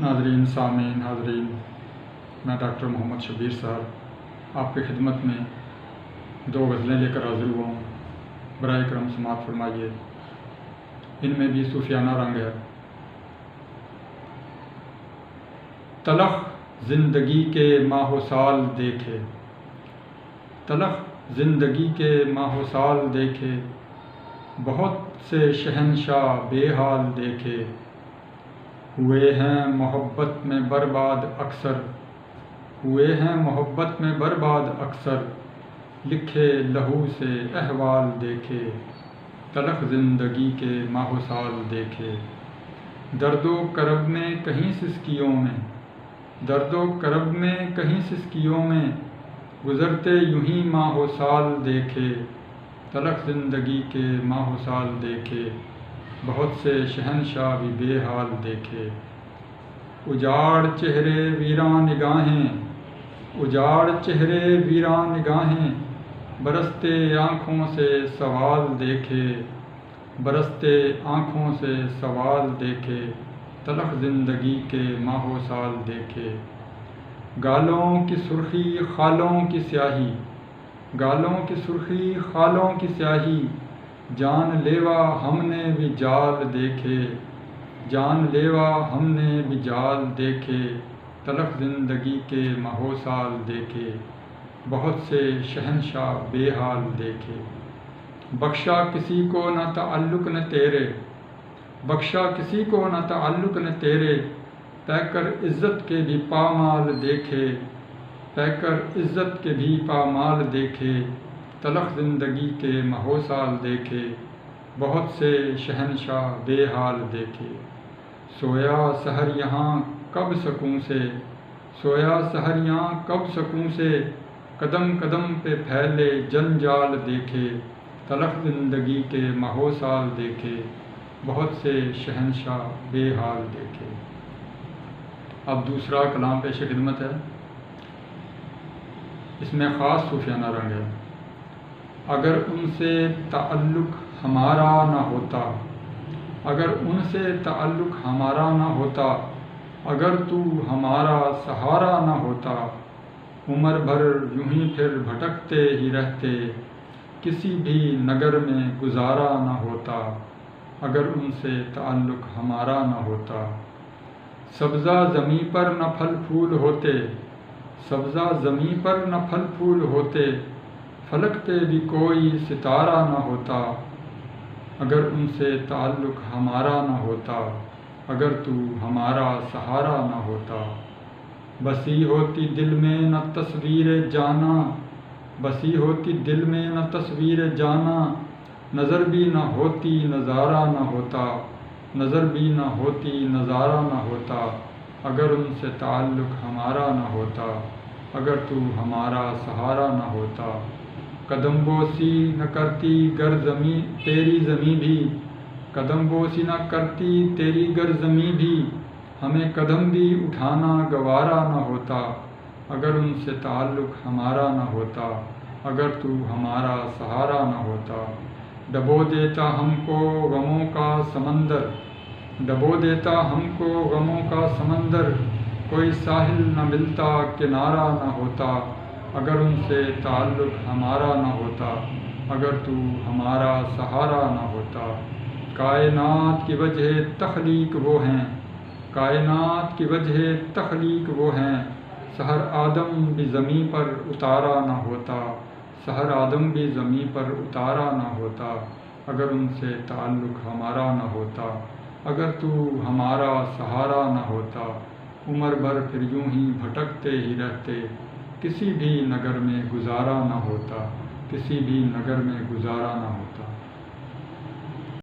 ناظرین سامعین حاضرین، میں ڈاکٹر محمد شبیر صاحب آپ کی خدمت میں 2 غزلیں لے کر حاضر ہوا ہوں۔ برائے کرم سماعت فرمائیے۔ ان میں بھی صوفیانہ رنگ ہے۔ تلخ زندگی کے ماہ و سال دیکھے، تلخ زندگی کے ماہ و سال دیکھے، بہت سے شہنشاہ بے حال دیکھے، ہوئے ہیں محبت میں برباد اکثر، ہوئے ہیں محبت میں برباد اکثر، لکھے لہو سے احوال دیکھے، تلخ زندگی کے ماہ و سال دیکھے، درد و کرب میں کہیں سسکیوں میں، درد و کرب میں کہیں سسکیوں میں، گزرتے یوں ہی ماہ و سال دیکھے، تلخ زندگی کے ماہ و سال دیکھے، بہت سے شہنشاہ بھی بے حال دیکھے، اجاڑ چہرے ویراں نگاہیں، اجاڑ چہرے ویراں نگاہیں، برستے آنکھوں سے سوال دیکھے، برستے آنکھوں سے سوال دیکھے، تلخ زندگی کے ماہ و سال دیکھے، گالوں کی سرخی خالوں کی سیاہی، گالوں کی سرخی خالوں کی سیاہی، جان لیوا ہم نے بھی جال دیکھے، جان لیوا ہم نے بھی جال دیکھے، تلخ زندگی کے ماہ و سال دیکھے، بہت سے شہنشاہ بے حال دیکھے، بخشا کسی کو نہ تعلق نہ تیرے، بخشا کسی کو نہ تعلق نہ تیرے، پیکر عزت کے بھی پامال دیکھے، پیکر عزت کے بھی پامال دیکھے، تلخ زندگی کے ماہ و سال دیکھے، بہت سے شہنشاہ بے حال دیکھے، سویا سحر یہاں کب سکوں سے، سویا سحر یہاں کب سکوں سے، قدم قدم پہ پھیلے جنجال دیکھے، تلخ زندگی کے ماہ و سال دیکھے، بہت سے شہنشاہ بے حال دیکھے۔ اب دوسرا کلام پیش خدمت ہے۔ اس میں خاص صوفیانہ رنگ ہے۔ اگر ان سے تعلق ہمارا نہ ہوتا، اگر ان سے تعلق ہمارا نہ ہوتا، اگر تو ہمارا سہارا نہ ہوتا، عمر بھر یوں ہی پھر بھٹکتے ہی رہتے، کسی بھی نگر میں گزارا نہ ہوتا، اگر ان سے تعلق ہمارا نہ ہوتا، سبزہ زمیں پر نہ پھل پھول ہوتے، سبزہ زمیں پر نہ پھل پھول ہوتے، فلک پہ بھی کوئی ستارہ نہ ہوتا، اگر ان سے تعلق ہمارا نہ ہوتا، اگر تو ہمارا سہارا نہ ہوتا، بسی ہوتی دل میں نہ تصویر جانا، بسی ہوتی دل میں نہ تصویر جانا، نظر بھی نہ ہوتی نظارہ نہ ہوتا، نظر بھی نہ ہوتی نظارہ نہ ہوتا، اگر ان سے تعلق ہمارا نہ ہوتا، اگر تو ہمارا سہارا نہ ہوتا، قدم بوسی نہ کرتی گر زمیں تیری زمیں بھی، قدم بوسی نہ کرتی تیری گر زمیں بھی، ہمیں قدم بھی اٹھانا گوارا نہ ہوتا، اگر ان سے تعلق ہمارا نہ ہوتا، اگر تو ہمارا سہارا نہ ہوتا، ڈبو دیتا ہم کو غموں کا سمندر، ڈبو دیتا ہم کو غموں کا سمندر، کوئی ساحل نہ ملتا کنارہ نہ ہوتا، اگر ان سے تعلق ہمارا نہ ہوتا، اگر تو ہمارا سہارا نہ ہوتا، کائنات کی وجہ تخلیق وہ ہیں، کائنات کی وجہ تخلیق وہ ہیں، سحر آدم بھی زمیں پر اتارا نہ ہوتا، سحر آدم بھی زمیں پر اتارا نہ ہوتا، اگر ان سے تعلق ہمارا نہ ہوتا، اگر تو ہمارا سہارا نہ ہوتا، عمر بھر پھر یوں ہی بھٹکتے ہی رہتے، کسی بھی نگر میں گزارا نہ ہوتا، کسی بھی نگر میں گزارا نہ ہوتا۔